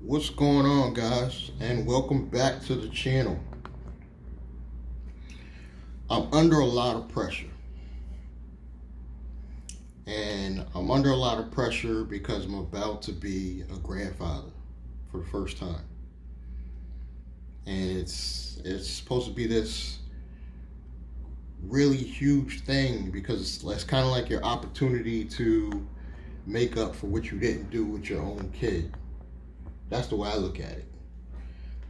What's going on, guys, and welcome back to the channel. I'm under a lot of pressure, and I'm under a lot of pressure because I'm about to be a grandfather for the first time, and it's supposed to be this really huge thing because it's kind of like your opportunity to make up for what you didn't do with your own kid. That's the way I look at it.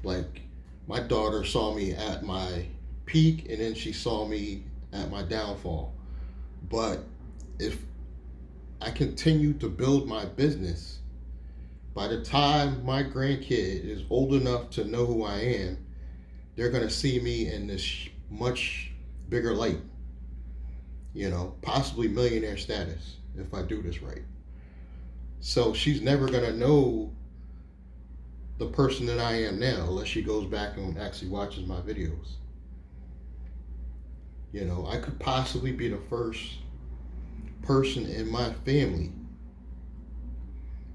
Like, my daughter saw me at my peak, and then she saw me at my downfall. But if I continue to build my business, by the time my grandkid is old enough to know who I am, they're going to see me in this much bigger light. Possibly millionaire status if I do this right. So she's never going to know the person that I am now unless she goes back and actually watches my videos. I could possibly be the first person in my family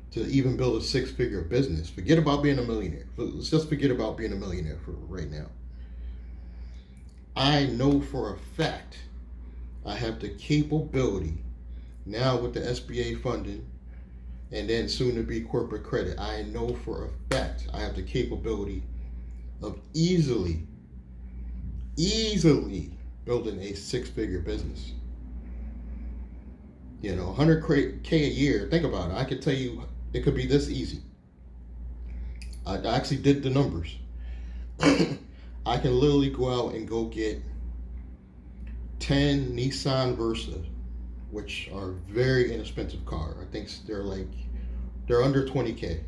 to even build a six-figure business. Forget about being a millionaire. Let's just forget about being a millionaire for right now. I know for a fact I have the capability now with the SBA funding and then soon to be corporate credit. I know for a fact I have the capability of easily building a six-figure business. 100K a year. Think about it. I could tell you it could be this easy. I actually did the numbers. I can literally go out and go get 10 Nissan Versa, which are very inexpensive car. I think they're under 20K.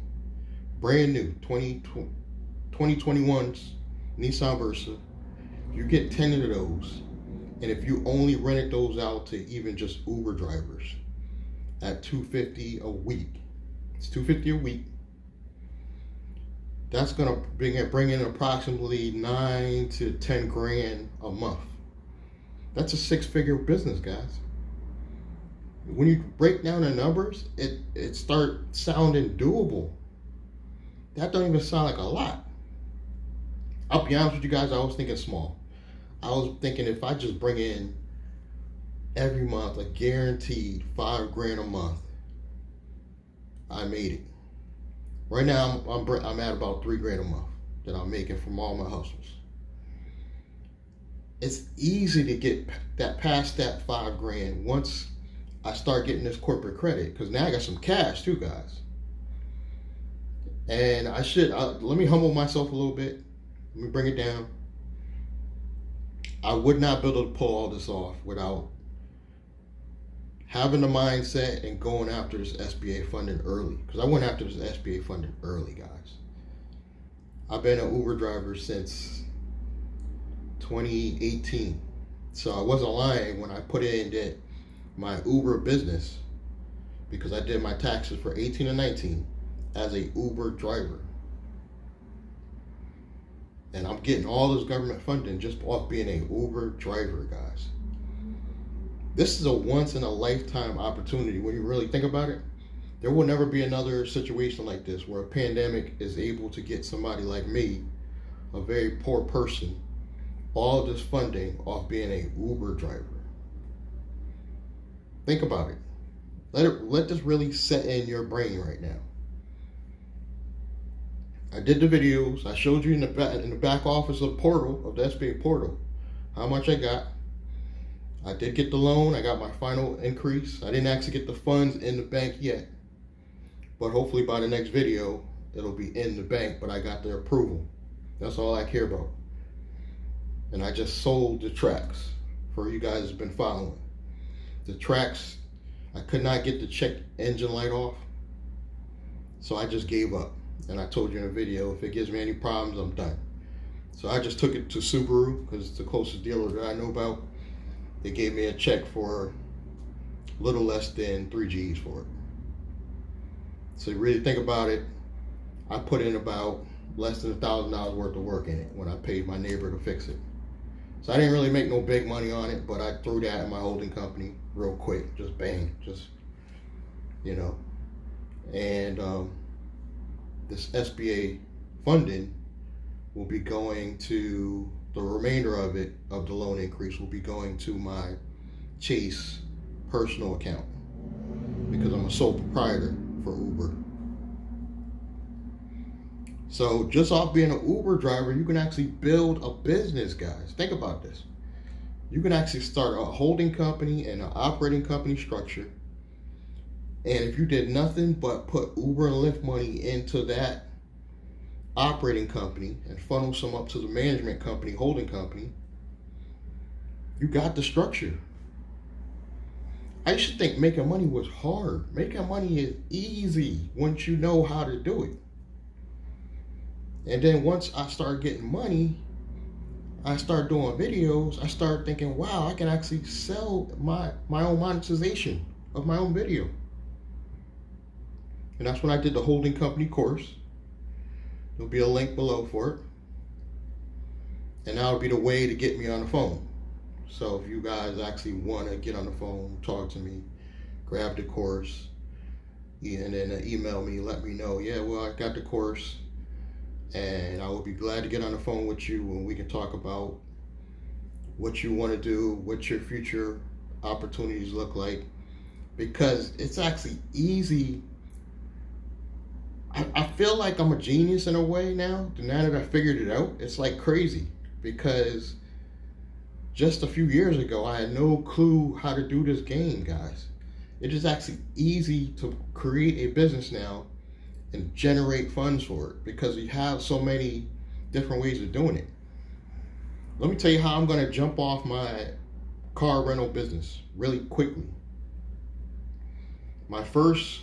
Brand new, 2021's Nissan Versa. You get 10 of those, and if you only rented those out to even just Uber drivers at $250 a week, it's $250 a week. That's gonna bring in approximately 9 to 10 grand a month. That's a six-figure business, guys. When you break down the numbers, it starts sounding doable. That don't even sound like a lot. I'll be honest with you guys, I was thinking small. I was thinking if I just bring in every month a guaranteed 5 grand a month, I made it. Right now, I'm at about 3 grand a month that I'm making from all my hustles. It's easy to get past that 5 grand once I start getting this corporate credit, because now I got some cash too, guys. And let me humble myself a little bit. Let me bring it down. I would not be able to pull all this off without having the mindset and going after this SBA funding early. Because I went after this SBA funding early, guys. I've been an Uber driver since 2018. So I wasn't lying when I put in that my Uber business, because I did my taxes for 18 and 19 as a Uber driver. And I'm getting all this government funding just off being a Uber driver, guys. This is a once in a lifetime opportunity. When you really think about it, there will never be another situation like this where a pandemic is able to get somebody like me, a very poor person, all of this funding off being a Uber driver. Think about it. Let this really set in your brain right now. I did the videos. I showed you in the back office of the portal, of the SBA portal, how much I got. I did get the loan. I got my final increase. I didn't actually get the funds in the bank yet, but hopefully by the next video, it'll be in the bank, but I got their approval. That's all I care about. And I just sold the tracks for you guys who've been following. The tracks, I could not get the check engine light off, so I just gave up. And I told you in a video, if it gives me any problems, I'm done. So I just took it to Subaru, because it's the closest dealer that I know about. They gave me a check for a little less than 3 G's for it. So you really think about it, I put in about less than $1,000 worth of work in it when I paid my neighbor to fix it. So I didn't really make no big money on it, but I threw that in my holding company real quick, just bang, and this SBA funding will be going to, the remainder of it, of the loan increase will be going to my Chase personal account, because I'm a sole proprietor for Uber. So just off being an Uber driver, you can actually build a business, guys. Think about this. You can actually start a holding company and an operating company structure. And if you did nothing but put Uber and Lyft money into that operating company and funnel some up to the management company, holding company, you got the structure. I used to think making money was hard. Making money is easy once you know how to do it. And then once I started getting money, I started doing videos. I started thinking, wow, I can actually sell my own monetization of my own video. And that's when I did the holding company course. There'll be a link below for it. And that'll be the way to get me on the phone. So if you guys actually want to get on the phone, talk to me, grab the course, and then email me, let me know, yeah, well, I got the course, and I will be glad to get on the phone with you and we can talk about what you want to do, what your future opportunities look like, because it's actually easy. I feel like I'm a genius in a way now that I figured it out. It's like crazy, because just a few years ago, I had no clue how to do this game, guys. It is actually easy to create a business now and generate funds for it, because you have so many different ways of doing it. Let me tell you how I'm going to jump off my car rental business really quickly. My first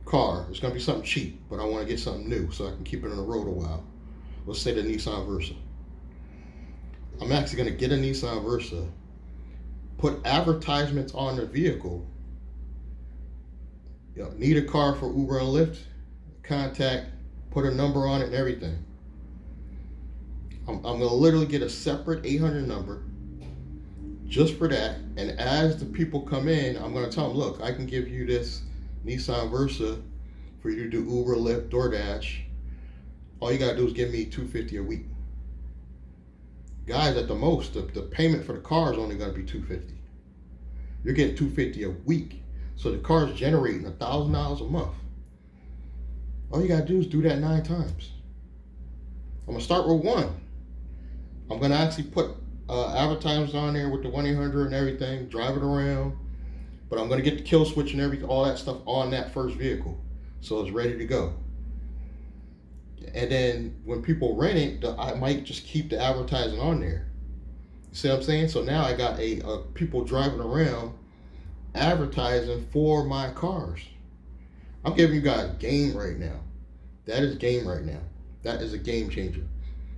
car is going to be something cheap, but I want to get something new so I can keep it on the road a while. Let's say the Nissan Versa. I'm actually going to get a Nissan Versa, put advertisements on the vehicle. You know, need a car for Uber and Lyft? Contact, put a number on it and everything. I'm going to literally get a separate 800 number just for that. And as the people come in, I'm going to tell them, look, I can give you this Nissan Versa for you to do Uber, Lyft, DoorDash. All you got to do is give me $250 a week. Guys, at the most, the payment for the car is only going to be $250. You're getting $250 a week. So the car is generating $1,000 a month. All you got to do is do that 9 times. I'm going to start with 1. I'm going to actually put advertisements on there with the 1-800 and everything, drive it around. But I'm going to get the kill switch and everything, all that stuff on that first vehicle, so it's ready to go. And then when people rent it, I might just keep the advertising on there. You see what I'm saying? So now I got people driving around advertising for my cars. I'm giving you guys game right now. That is game right now. That is a game changer.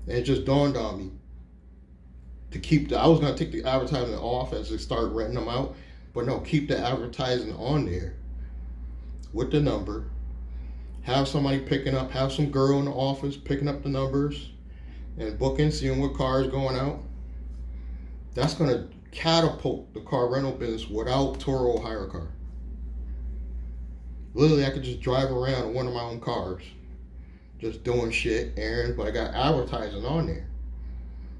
And it just dawned on me to keep I was going to take the advertising off as they start renting them out. But no, keep the advertising on there with the number. Have somebody picking up, have some girl in the office picking up the numbers and booking, seeing what car is going out. That's going to catapult the car rental business without Toro hire a car. Literally, I could just drive around in one of my own cars, just doing shit, errands, but I got advertising on there.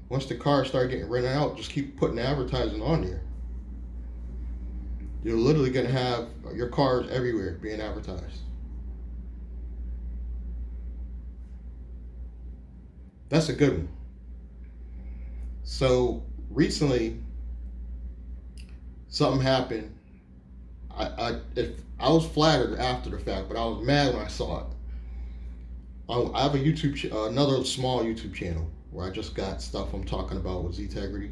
Once the cars start getting rented out, just keep putting advertising on there. You're literally going to have your cars everywhere being advertised. That's a good one. So recently, something happened. I was flattered after the fact, but I was mad when I saw it. I have a another small YouTube channel where I just got stuff I'm talking about with Integrity.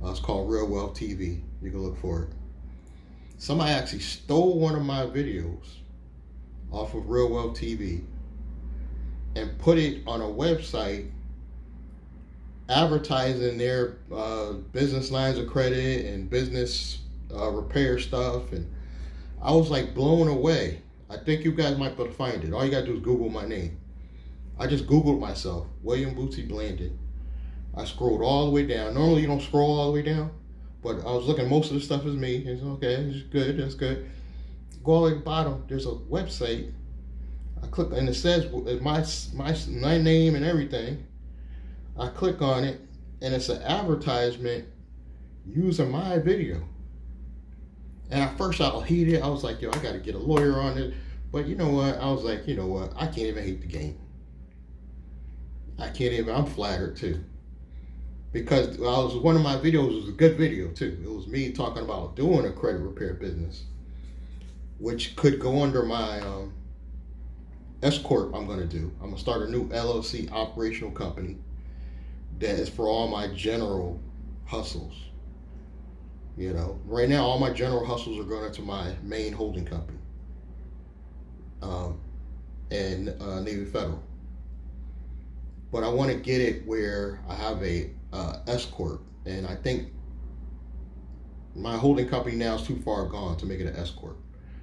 It's called Real Wealth TV. You can look for it. Somebody actually stole one of my videos off of Real Wealth TV and put it on a website advertising their business lines of credit and business repair stuff, and I was like blown away. I think you guys might be able to find it. All you gotta do is Google my name. I just Googled myself, William Bootsy Blandon. I scrolled all the way down. Normally you don't scroll all the way down, but I was looking, most of the stuff is me. It's okay, it's good, that's good. Go all the way to the bottom, there's a website. I click, and it says my name and everything. I click on it, and it's an advertisement using my video. And at first I was heated. I was like, yo, I got to get a lawyer on it. But you know what? I was like, you know what? I can't even hate the game. I can't even. I'm flattered too. Because one of my videos was a good video too. It was me talking about doing a credit repair business, which could go under my S Corp. I'm going to do. I'm going to start a new LLC operational company that is for all my general hustles. You know, right now all my general hustles are going into my main holding company, and Navy Federal. But I want to get it where I have a S Corp, and I think my holding company now is too far gone to make it an S Corp.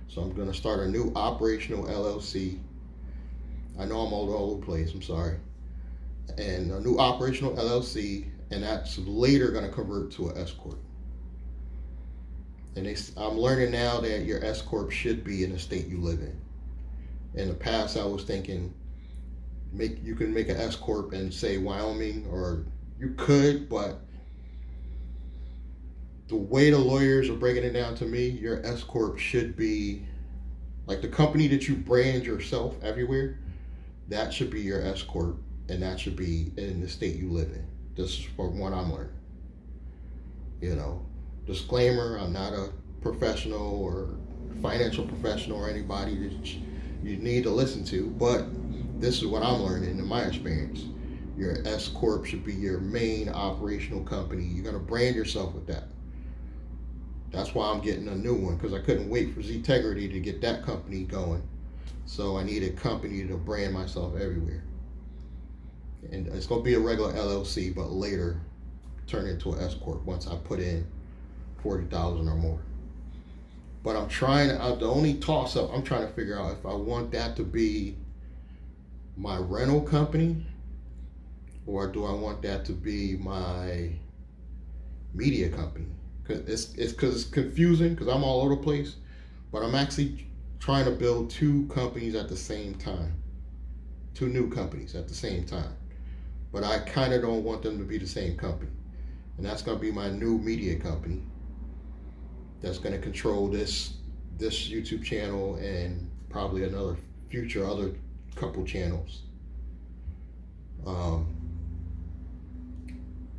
So I'm going to start a new operational LLC. I know I'm all over the place, I'm sorry. And a new operational LLC, and that's later going to convert to an S Corp. And I'm learning now that your S Corp should be in the state you live in. In the past, I was thinking you can make an S Corp and say Wyoming, or you could, but the way the lawyers are breaking it down to me, your S Corp should be like the company that you brand yourself everywhere. That should be your S Corp, and that should be in the state you live in. This is from what I'm learning. You know, disclaimer, I'm not a professional or financial professional or anybody that you need to listen to, but this is what I'm learning in my experience. Your S Corp should be your main operational company. You're going to brand yourself with that. That's why I'm getting a new one, because I couldn't wait for Ztegrity to get that company going. So I need a company to brand myself everywhere. And it's going to be a regular LLC, but later turn into an S Corp once I put in 40,000 or more. But I'm trying to, the only toss up, I'm trying to figure out if I want that to be my rental company, or do I want that to be my media company? Because it's confusing, because I'm all over the place, but I'm actually trying to build two companies at the same time, two new companies at the same time, but I kind of don't want them to be the same company. And that's going to be my new media company that's going to control this YouTube channel and probably another future other couple channels.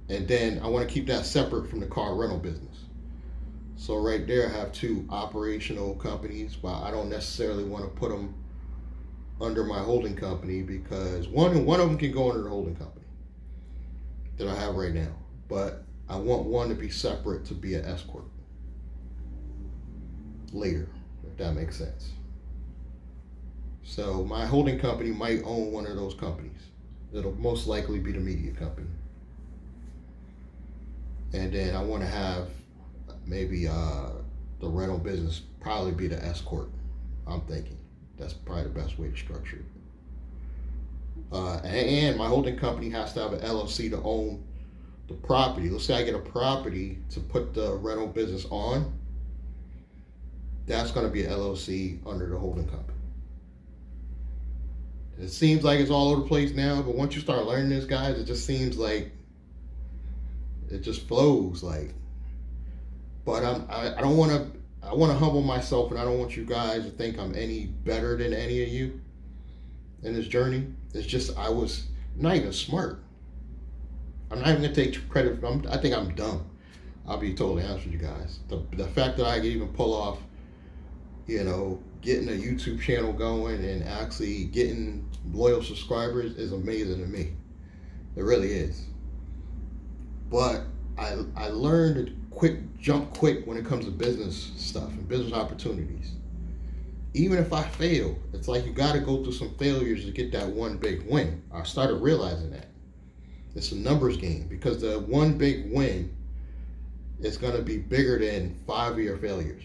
And then I want to keep that separate from the car rental business. So right there I have two operational companies, but I don't necessarily want to put them under my holding company, because one of them can go under the holding company that I have right now, but I want one to be separate to be an S Corp later, if that makes sense. So my holding company might own one of those companies. It'll most likely be the media company. And then I want to have maybe the rental business probably be the S Corp. I'm thinking that's probably the best way to structure it. And my holding company has to have an LLC to own the property. Let's say I get a property to put the rental business on. That's going to be an LLC under the holding company. It seems like it's all over the place now, but once you start learning this, guys, it just seems like it just flows like. But I don't want to. I want to humble myself, and I don't want you guys to think I'm any better than any of you in this journey. It's just I was not even smart. I'm not even gonna take credit. I think I'm dumb. I'll be totally honest with you guys. The fact that I can even pull off, you know, getting a YouTube channel going and actually getting loyal subscribers is amazing to me. It really is. But I learned to jump quick when it comes to business stuff and business opportunities. Even if I fail, it's like you got to go through some failures to get that one big win. I started realizing that. It's a numbers game, because the one big win is going to be bigger than 5 of your failures.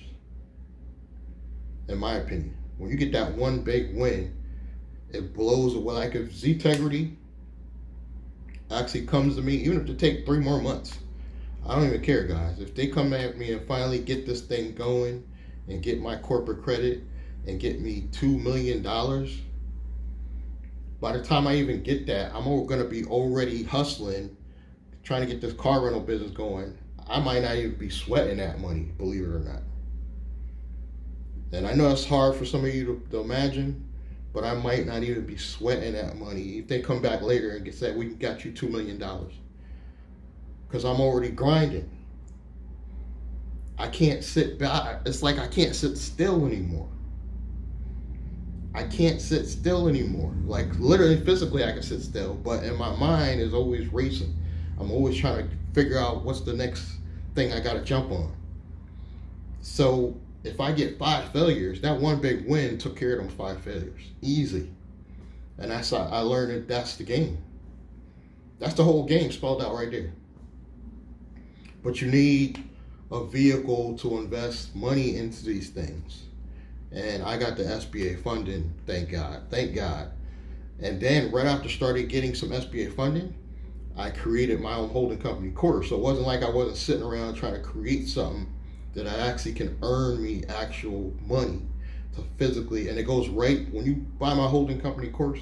In my opinion, when you get that one big win, it blows away. Like if Ztegrity actually comes to me, even if it take 3 more months, I don't even care, guys. If they come at me and finally get this thing going and get my corporate credit and get me $2 million, By the time I even get that, I'm going to be already hustling, trying to get this car rental business going. I might not even be sweating that money, believe it or not. And I know it's hard for some of you to imagine, but I might not even be sweating that money. If they come back later and say, we got you $2 million. Because I'm already grinding. I can't sit back. It's like I can't sit still anymore. I can't sit still anymore. Like literally, physically, I can sit still, but in my mind is always racing. I'm always trying to figure out what's the next thing I got to jump on. So if I get 5 failures, that one big win took care of them 5 failures, easy. And that's how I learned that that's the game. That's the whole game spelled out right there. But you need a vehicle to invest money into these things. And I got the SBA funding, thank God. And then right after started getting some SBA funding, I created my own holding company course. So it wasn't like I wasn't sitting around trying to create something that I actually can earn me actual money to physically, and it goes right, when you buy my holding company course,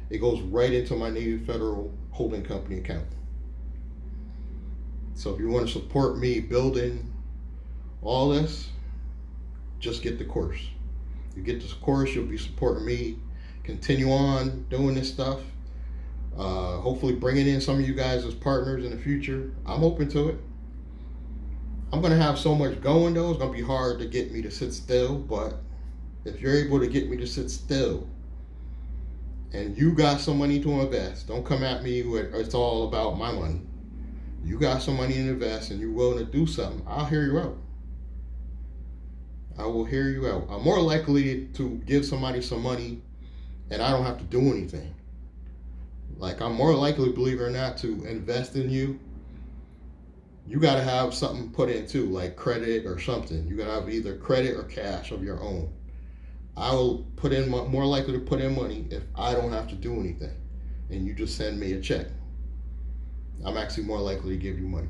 it goes right into my Navy Federal holding company account. So if you want to support me building all this, just get the course. You get this course, you'll be supporting me, continue on doing this stuff. Hopefully bringing in some of you guys as partners in the future. I'm open to it. I'm going to have so much going though, it's going to be hard to get me to sit still, but if you're able to get me to sit still and you got some money to invest, don't come at me with it's all about my money. You got some money to invest and you're willing to do something, I'll hear you out. I will hear you out. I'm more likely to give somebody some money and I don't have to do anything. Like I'm more likely, believe it or not, to invest in you. You got to have something put in too, like credit or something. You got to have either credit or cash of your own. I will put in, more likely to put in money if I don't have to do anything and you just send me a check. I'm actually more likely to give you money.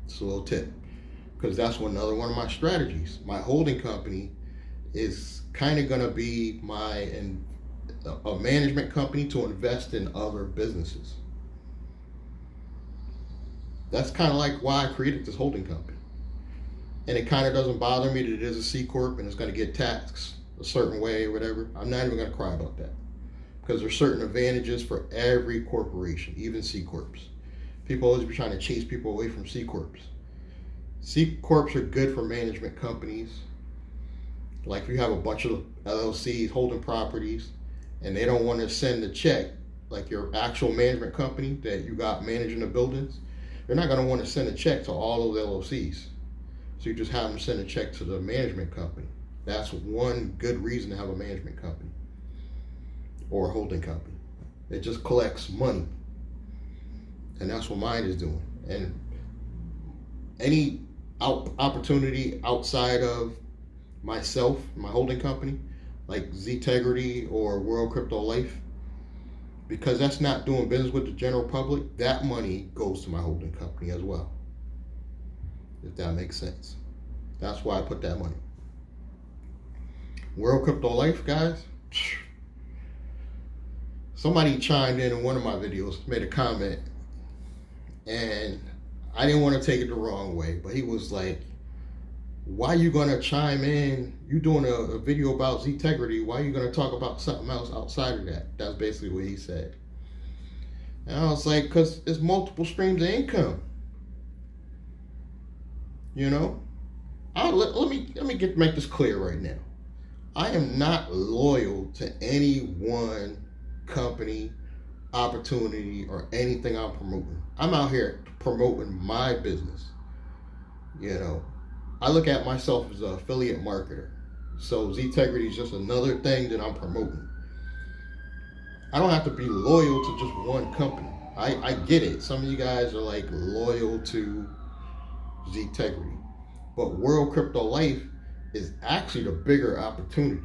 It's a little tip, because that's another one of my strategies. My holding company is kind of going to be a management company to invest in other businesses. That's kind of like why I created this holding company. And it kind of doesn't bother me that it is a C Corp and it's going to get taxed a certain way or whatever. I'm not even going to cry about that, because there's certain advantages for every corporation, even C Corps. People always be trying to chase people away from C Corps. C Corps are good for management companies. Like if you have a bunch of LLCs holding properties and they don't want to send a check, like your actual management company that you got managing the buildings, they're not going to want to send a check to all those LLCs. So you just have them send a check to the management company. That's one good reason to have a management company or a holding company. It just collects money. And that's what mine is doing. And any opportunity outside of myself, my holding company, like Ztegrity or World Crypto Life, because that's not doing business with the general public, that money goes to my holding company as well. If that makes sense. That's why I put that money. World Crypto Life, guys. Somebody chimed in one of my videos, made a comment, and I didn't want to take it the wrong way, but he was like, why are you going to chime in? You doing a video about Ztegrity. Why are you going to talk about something else outside of that? That's basically what he said. And I was like, because it's multiple streams of income. You know? Let me make this clear right now. I am not loyal to any one company, opportunity, or anything I'm promoting. I'm out here promoting my business. You know, I look at myself as an affiliate marketer. So Ztegrity is just another thing that I'm promoting. I don't have to be loyal to just one company. I get it. Some of you guys are like loyal to Ztegrity. But World Crypto Life is actually the bigger opportunity.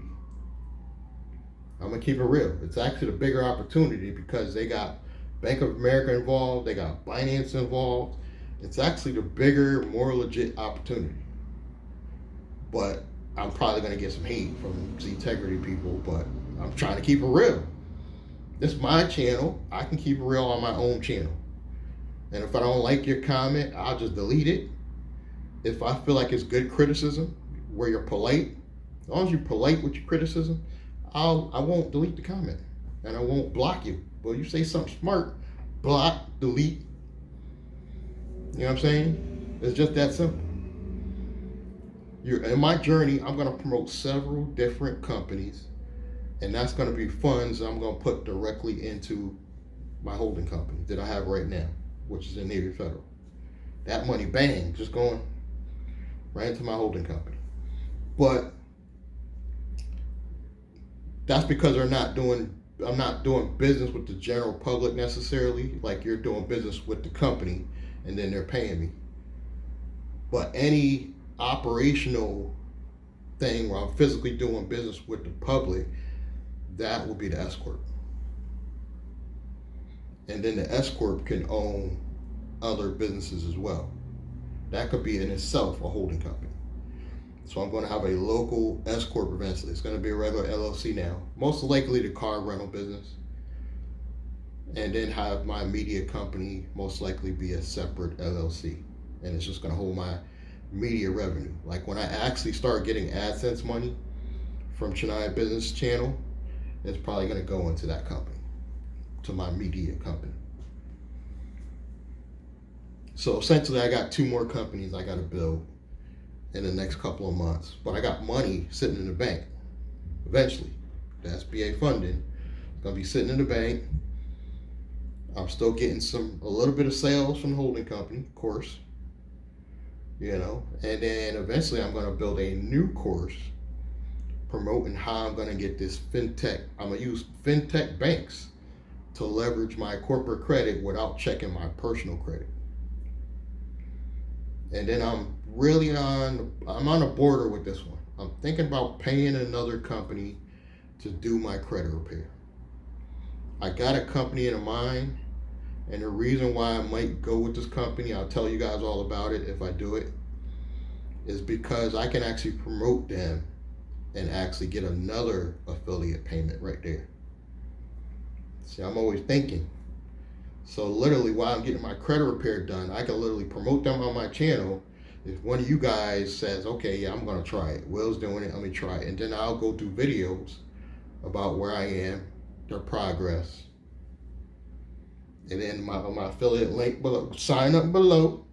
I'm going to keep it real. It's actually the bigger opportunity because they got Bank of America involved. They got Binance involved. It's actually the bigger, more legit opportunity. But I'm probably going to get some hate from Ztegrity people, but I'm trying to keep it real. It's my channel. I can keep it real on my own channel. And if I don't like your comment, I'll just delete it. If I feel like it's good criticism, where you're polite, as long as you're polite with your criticism, I won't delete the comment. And I won't block you. But you say something smart, block, delete. You know what I'm saying? It's just that simple. In my journey, I'm going to promote several different companies, and that's going to be funds I'm going to put directly into my holding company that I have right now, which is in Navy Federal. That money, bang, just going right into my holding company. But that's because I'm not doing business with the general public necessarily, like you're doing business with the company and then they're paying me. But any operational thing where I'm physically doing business with the public, that will be the S Corp. And then the S Corp can own other businesses as well. That could be in itself a holding company. So I'm going to have a local S Corp eventually. It's going to be a regular LLC now. Most likely the car rental business. And then have my media company most likely be a separate LLC. And it's just going to hold my media revenue. Like when I actually start getting AdSense money from Chennai Business Channel, it's probably going to go into that company, to my media company. So essentially I got 2 more companies I got to build in the next couple of months. But I got money sitting in the bank eventually. The SBA funding is going to be sitting in the bank. I'm still getting a little bit of sales from the holding company, of course. You know, and then eventually I'm going to build a new course promoting how I'm going to get this fintech. I'm going to use fintech banks to leverage my corporate credit without checking my personal credit. And then I'm on a border with this one. I'm thinking about paying another company to do my credit repair. I got a company in mind, and the reason why I might go with this company, I'll tell you guys all about it if I do it, is because I can actually promote them and actually get another affiliate payment right there. See, I'm always thinking. So literally while I'm getting my credit repair done, I can literally promote them on my channel. If one of you guys says, okay, yeah, I'm going to try it. Will's doing it, let me try it. And then I'll go do videos about where I am, their progress. And then my affiliate link below, sign up below,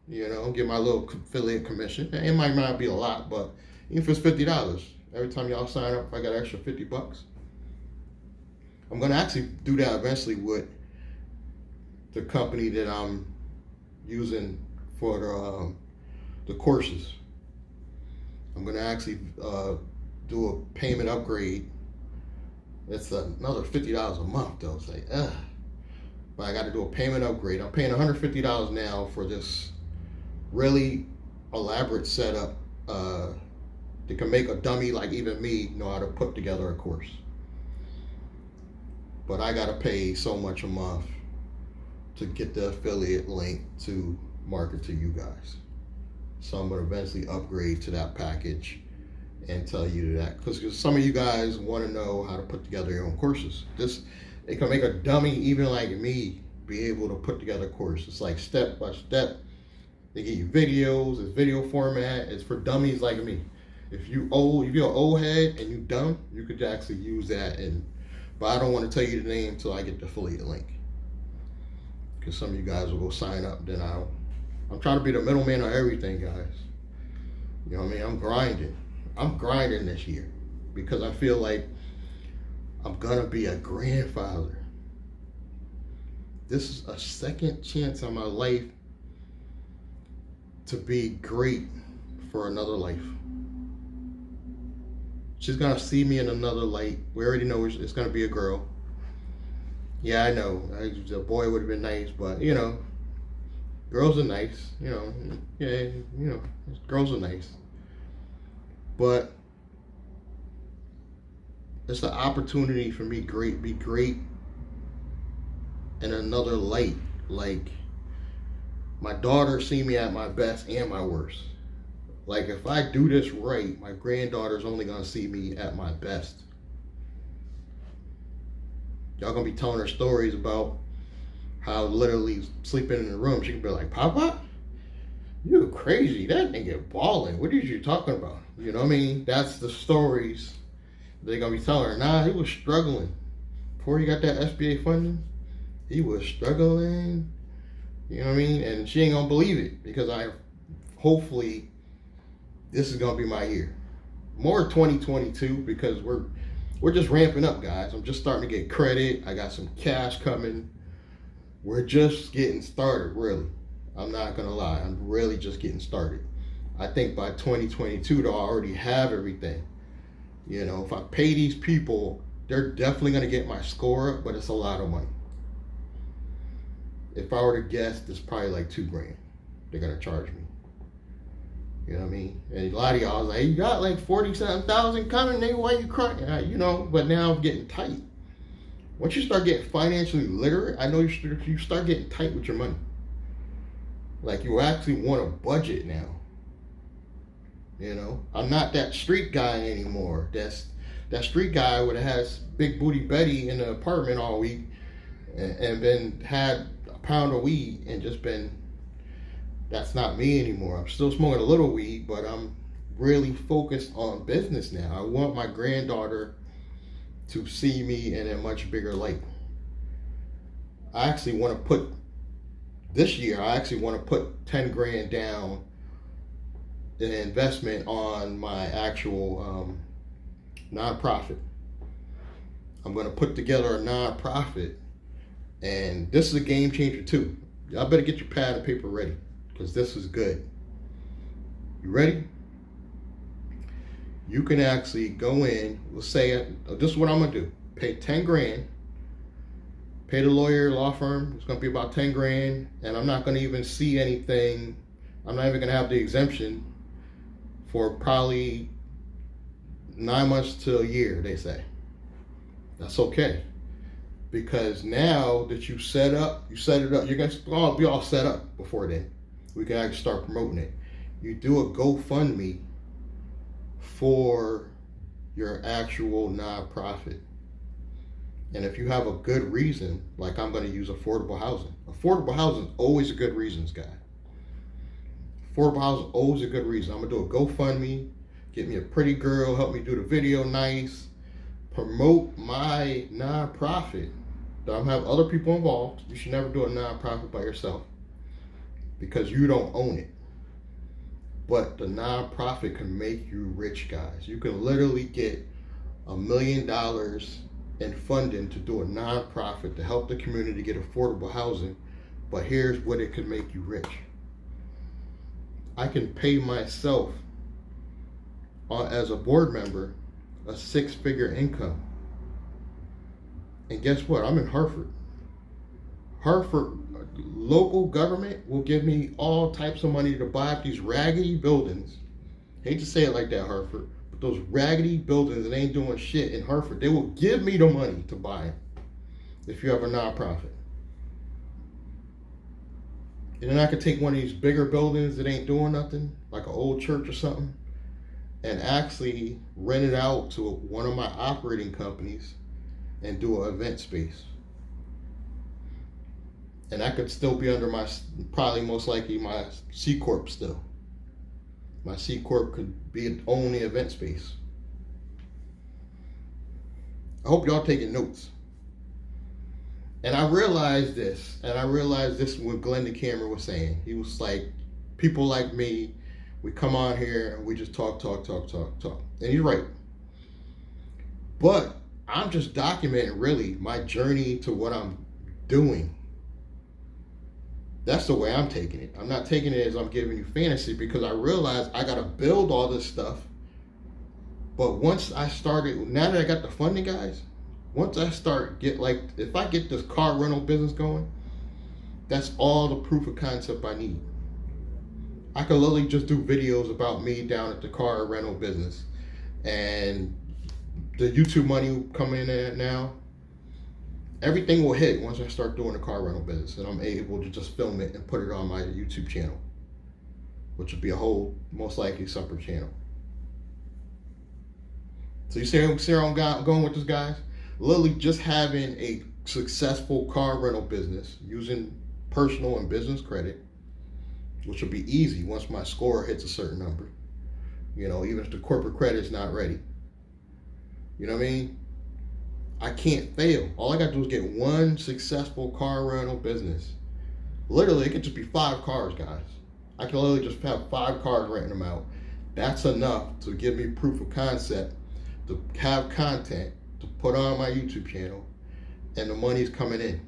you know, get my little affiliate commission. It might not be a lot, but even if it's $50, every time y'all sign up, I got an extra $50. I'm going to actually do that eventually with the company that I'm using for the courses. I'm going to actually do a payment upgrade. It's another $50 a month though. It's like, but I got to do a payment upgrade. I'm paying $150 now for this really elaborate setup that can make a dummy like even me know how to put together a course. But I got to pay so much a month to get the affiliate link to market to you guys. So I'm going to eventually upgrade to that package and tell you that, because some of you guys want to know how to put together your own courses. It can make a dummy even like me be able to put together a course. It's like step by step. They give you videos, it's video format, it's for dummies like me. If you're an old head and you dumb, you could actually use that. But I don't want to tell you the name until I get the affiliate link, because some of you guys will go sign up. Then I'm trying to be the middleman of everything, guys. You know what I mean? I'm grinding this year because I feel like I'm gonna be a grandfather. This is a second chance in my life to be great for another life. She's gonna see me in another light. We already know it's gonna be a girl. Yeah, I know. A boy would have been nice, but you know, girls are nice. You know, yeah, you know, girls are nice. But it's an opportunity for me be great in another light. Like, my daughter see me at my best and my worst. Like, if I do this right, my granddaughter's only gonna see me at my best. y'all gonna be telling her stories about how literally sleeping in the room, she can be like, Papa, you crazy, that nigga balling. What are you talking about? You know what I mean? That's the stories they're gonna be telling her. Nah, he was struggling. Before he got that SBA funding, he was struggling. You know what I mean? And she ain't gonna believe it because hopefully this is gonna be my year. More 2022 because we're just ramping up, guys. I'm just starting to get credit. I got some cash coming. We're just getting started, really. I'm not gonna lie. I'm really just getting started. I think by 2022 they'll already have everything. You know, if I pay these people, they're definitely gonna get my score up, but it's a lot of money. If I were to guess, it's probably like $2,000 they're gonna charge me. You know what I mean? And a lot of y'all was like, you got like 40-something thousand coming, nigga, why you crying? You know, but now I'm getting tight. Once you start getting financially literate, I know you start getting tight with your money. Like you actually want a budget now. You know, I'm not that street guy anymore. That street guy would have had Big Booty Betty in the apartment all week and been had a pound of weed and just been. That's not me anymore. I'm still smoking a little weed, but I'm really focused on business now. I want my granddaughter to see me in a much bigger light. I actually want to put this year. I actually want to put $10,000 down in investment on my actual nonprofit. I'm going to put together a nonprofit, and this is a game changer too. Y'all better get your pad and paper ready because this is good. You ready? You can actually go in, let's say, this is what I'm gonna do. Pay $10,000, pay the lawyer, law firm, it's gonna be about $10,000, and I'm not gonna even see anything. I'm not even gonna have the exemption for probably 9 months to a year, they say. That's okay. Because now that you set it up, you're gonna be all set up before then. We can actually start promoting it. You do a GoFundMe for your actual nonprofit. And if you have a good reason, like I'm going to use affordable housing. Affordable housing is always a good reason, guy. Affordable housing is always a good reason. I'm going to do a GoFundMe, get me a pretty girl, help me do the video nice, promote my nonprofit. I'm have other people involved. You should never do a nonprofit by yourself because you don't own it. But the nonprofit can make you rich, guys. You can literally get $1 million in funding to do a nonprofit to help the community get affordable housing. But here's what it could make you rich. I can pay myself as a board member a 6-figure income. And guess what? I'm in Hartford. Hartford local government will give me all types of money to buy up these raggedy buildings. Hate to say it like that, Hartford, but those raggedy buildings that ain't doing shit in Hartford, they will give me the money to buy them if you have a nonprofit. And then I could take one of these bigger buildings that ain't doing nothing, like an old church or something, and actually rent it out to one of my operating companies and do an event space. And I could still be under my, probably most likely my C Corp still. My C Corp could be own the event space. I hope y'all taking notes. And I realized this, when Glenn DeCamera was saying. He was like, people like me, we come on here and we just talk. And he's right. But I'm just documenting really my journey to what I'm doing. That's the way I'm taking it. I'm not taking it as I'm giving you fantasy because I realized I got to build all this stuff. But once I started, now that I got the funding, guys, once I start if I get this car rental business going, that's all the proof of concept I need. I can literally just do videos about me down at the car rental business and the YouTube money coming in now. Everything will hit once I start doing the car rental business and I'm able to just film it and put it on my YouTube channel, which will be a whole, most likely, separate channel. So you see where I'm going with this, guys? Literally just having a successful car rental business using personal and business credit, which will be easy once my score hits a certain number. You know, even if the corporate credit's not ready. You know what I mean? I can't fail. All I got to do is get one successful car rental business. Literally, it could just be 5 cars, guys. I can literally just have 5 cars renting them out. That's enough to give me proof of concept, to have content, to put on my YouTube channel, and the money's coming in.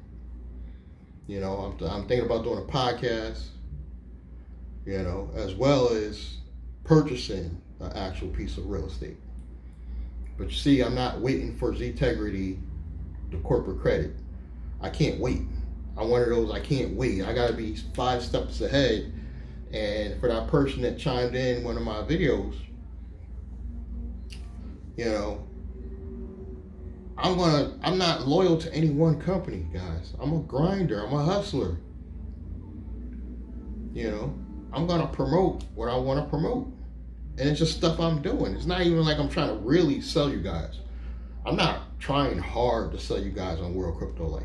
You know, I'm thinking about doing a podcast, you know, as well as purchasing an actual piece of real estate. But you see, I'm not waiting for Zintegrity, the corporate credit. I can't wait. I'm one of those, I can't wait. I gotta be 5 steps ahead. And for that person that chimed in one of my videos, you know, I'm not loyal to any one company, guys. I'm a grinder, I'm a hustler. You know, I'm gonna promote what I wanna promote. And it's just stuff I'm doing. It's not even like I'm trying to really sell you guys. I'm not trying hard to sell you guys on World Crypto Life.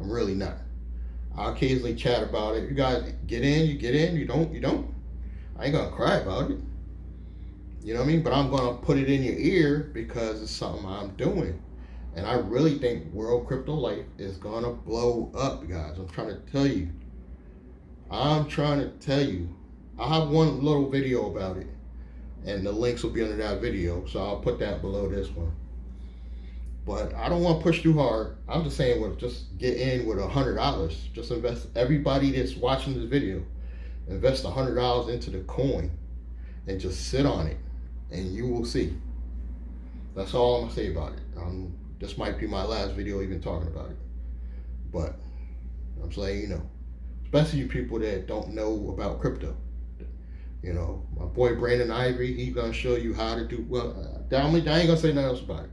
I'm really not. I'll occasionally chat about it. You guys get in, you get in. You don't. I ain't gonna cry about it. You know what I mean? But I'm gonna put it in your ear because it's something I'm doing. And I really think World Crypto Life is gonna blow up, guys. I'm trying to tell you. I have one little video about it. And the links will be under that video, so I'll put that below this one. But I don't want to push too hard. I'm just saying, just get in with $100. Just invest. Everybody that's watching this video, invest $100 into the coin, and just sit on it, and you will see. That's all I'm gonna say about it. This might be my last video even talking about it, but I'm saying, you know, especially you people that don't know about crypto. You know, my boy Brandon Ivory, he's gonna show you how to do well. I ain't gonna say nothing else about it.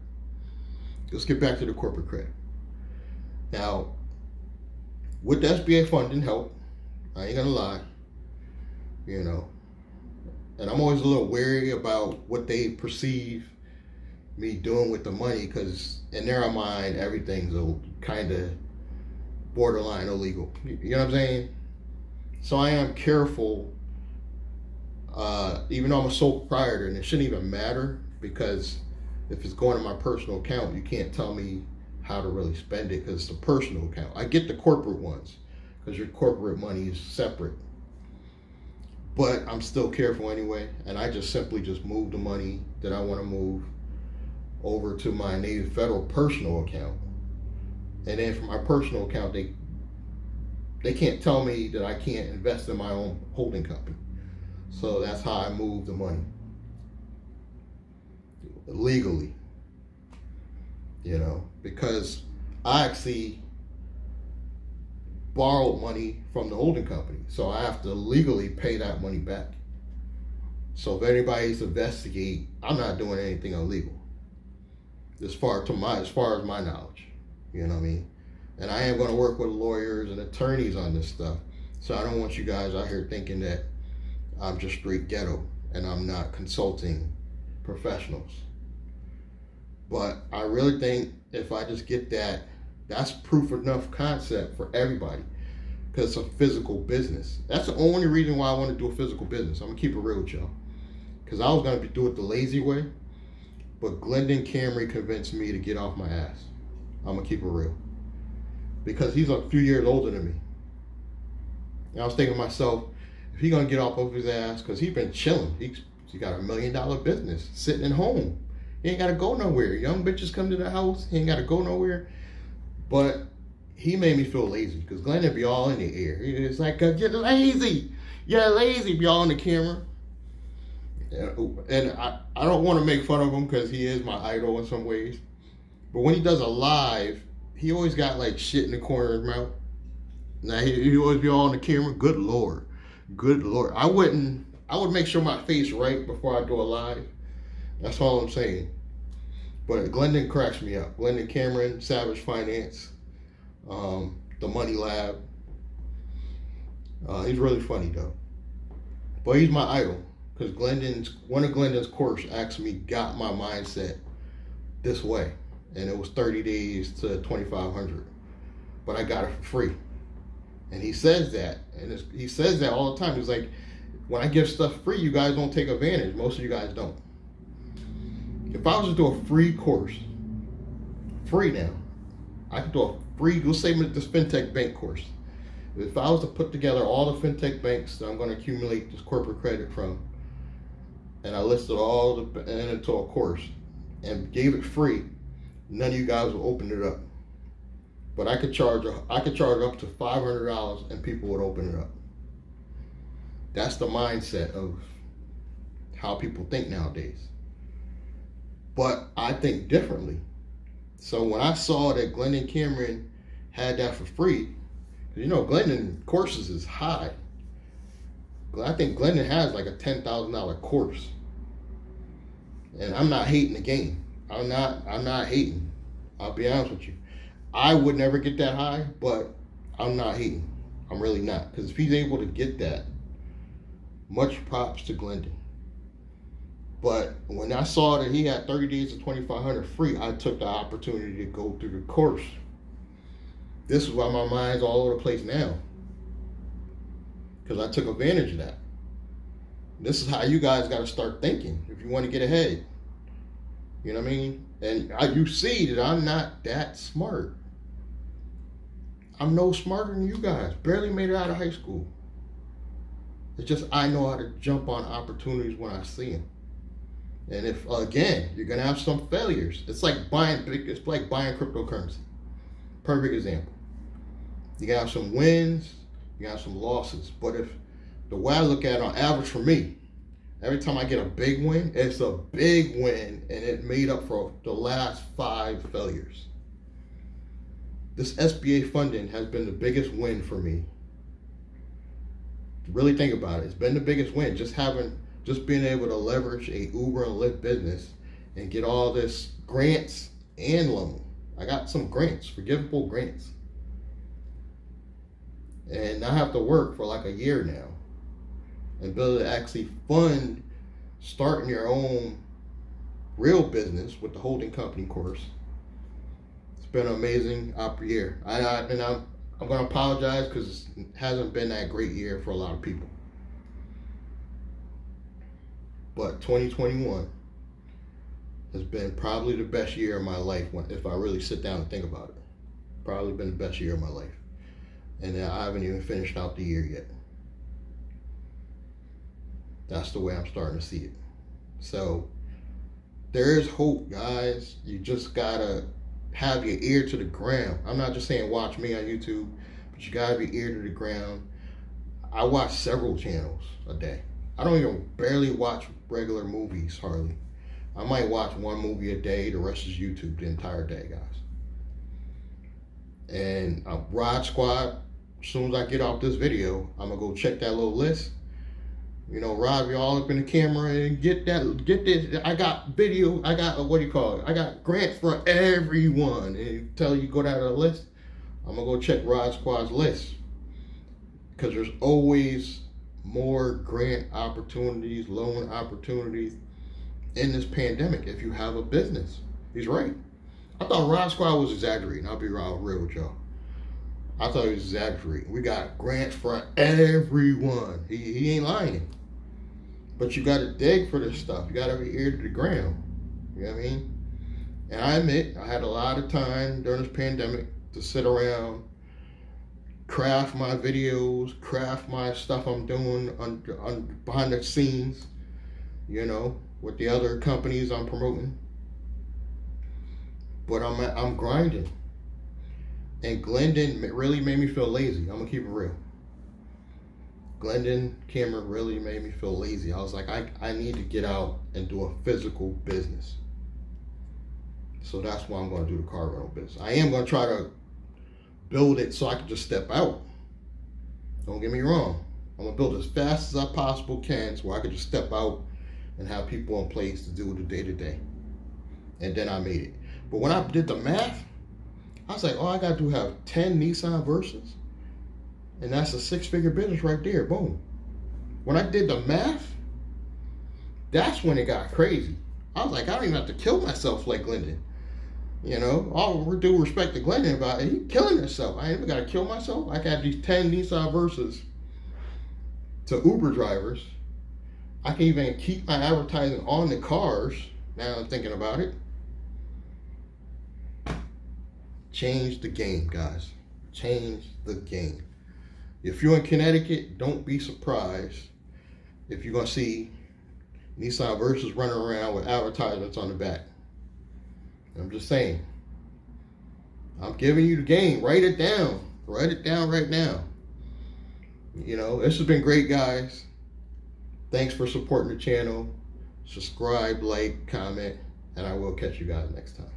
Let's get back to the corporate credit. Now, with the SBA funding help, I ain't gonna lie, you know, and I'm always a little wary about what they perceive me doing with the money, because in their mind, everything's kind of borderline illegal. You know what I'm saying? So I am careful. Even though I'm a sole proprietor, and it shouldn't even matter, because if it's going to my personal account, you can't tell me how to really spend it because it's a personal account. I get the corporate ones because your corporate money is separate. But I'm still careful anyway, and I just simply move the money that I want to move over to my native federal personal account. And then from my personal account, they can't tell me that I can't invest in my own holding company. So that's how I move the money legally, you know, because I actually borrowed money from the holding company, so I have to legally pay that money back. So if anybody's investigate, I'm not doing anything illegal, as far as my knowledge. You know what I mean? And I am going to work with lawyers and attorneys on this stuff. So I don't want you guys out here thinking that I'm just straight ghetto and I'm not consulting professionals. But I really think if I just get that, that's proof enough concept for everybody, because it's a physical business. That's the only reason why I want to do a physical business. I'm gonna keep it real with y'all, because I was gonna do it the lazy way, but Glendon Camry convinced me to get off my ass. I'm gonna keep it real, because he's a few years older than me. And I was thinking to myself, if he's gonna get off of his ass, because he's been chilling. He got $1 million business sitting at home. He ain't gotta go nowhere. Young bitches come to the house. He ain't gotta go nowhere. But he made me feel lazy, because Glendon be all in the air. It's like, you're lazy. You're lazy. Be all on the camera. And I don't want to make fun of him, because he is my idol in some ways. But when he does a live, he always got like shit in the corner of his mouth. Now he always be all on the camera. Good Lord. Good Lord. I would make sure my face right before I do a live. That's all I'm saying. But Glendon cracks me up. Glendon Cameron, Savage Finance, the Money Lab. He's really funny though. But he's my idol, because one of Glendon's course actually got my mindset this way, and it was 30 days to 2,500. but I got it for free. And he says that, he says that all the time. He's like, when I give stuff free, you guys don't take advantage. Most of you guys don't. If I was to do a free course, free now, I could do a free, let's say this FinTech bank course. If I was to put together all the FinTech banks that I'm going to accumulate this corporate credit from, and I listed all the into a course and gave it free, none of you guys will open it up. But I could charge up to $500 and people would open it up. That's the mindset of how people think nowadays. But I think differently. So when I saw that Glendon Cameron had that for free, you know, Glendon courses is high. I think Glendon has like a $10,000 course. And I'm not hating the game. I'm not hating. I'll be honest with you. I would never get that high, but I'm not hating. I'm really not. Because if he's able to get that, much props to Glendon. But when I saw that he had 30 days of $2,500 free, I took the opportunity to go through the course. This is why my mind's all over the place now. Because I took advantage of that. This is how you guys got to start thinking if you want to get ahead. You know what I mean? And you see that I'm not that smart. I'm no smarter than you guys. Barely made it out of high school. It's just I know how to jump on opportunities when I see them. And if, again, you're going to have some failures. It's like buying cryptocurrency. Perfect example. You got some wins, you got some losses. But if the way I look at it on average for me, every time I get a big win, it's a big win and it made up for the last 5 failures. This SBA funding has been the biggest win for me. Really think about it. It's been the biggest win. Just being able to leverage a Uber and Lyft business and get all this grants and loan. I got some grants, forgivable grants. And I have to work for like a year now and be able to actually fund starting your own real business with the holding company course. It's been an amazing year. I'm going to apologize because it hasn't been that great year for a lot of people. But 2021 has been probably the best year of my life if I really sit down and think about it. Probably been the best year of my life. And I haven't even finished out the year yet. That's the way I'm starting to see it. So there is hope, guys. You just gotta have your ear to the ground. I'm not just saying watch me on YouTube, but you gotta be ear to the ground. I watch several channels a day. I don't even barely watch regular movies hardly. I might watch one movie a day, the rest is YouTube the entire day, guys. And Rod Squad, as soon as I get off this video, I'm gonna go check that little list. You know, Rob, you're all up in the camera and get this. I got video, I got, what do you call it? I got grants for everyone. And you tell you go down to the list, I'm gonna go check Rod Squad's list. Because there's always more grant opportunities, loan opportunities in this pandemic if you have a business. He's right. I thought Rod Squad was exaggerating. I'll be real with y'all. I thought he was exaggerating. We got grants for everyone. He ain't lying. But you got to dig for this stuff. You got to be ear to the ground. You know what I mean? And I admit, I had a lot of time during this pandemic to sit around, craft my videos, craft my stuff I'm doing behind the scenes, you know, with the other companies I'm promoting. But I'm grinding. And Glendon really made me feel lazy. I'm gonna keep it real. Glendon Cameron really made me feel lazy. I was like, I need to get out and do a physical business. So that's why I'm gonna do the car rental business. I am gonna try to build it so I can just step out. Don't get me wrong. I'm gonna build it as fast as I possibly can so I can just step out and have people in place to do the day-to-day. And then I made it. But when I did the math, I was like, all I gotta do have 10 Nissan Versas, and that's a 6-figure business right there, boom. When I did the math, that's when it got crazy. I was like, I don't even have to kill myself like Glendon. You know, all due respect to Glendon about it, he killing himself. I ain't even got to kill myself. I got these 10 Nissan Versas to Uber drivers. I can even keep my advertising on the cars. Now I'm thinking about it. Change the game, guys. Change the game. If you're in Connecticut, don't be surprised if you're going to see Nissan Versas running around with advertisements on the back. I'm just saying. I'm giving you the game. Write it down. Write it down right now. You know, this has been great, guys. Thanks for supporting the channel. Subscribe, like, comment, and I will catch you guys next time.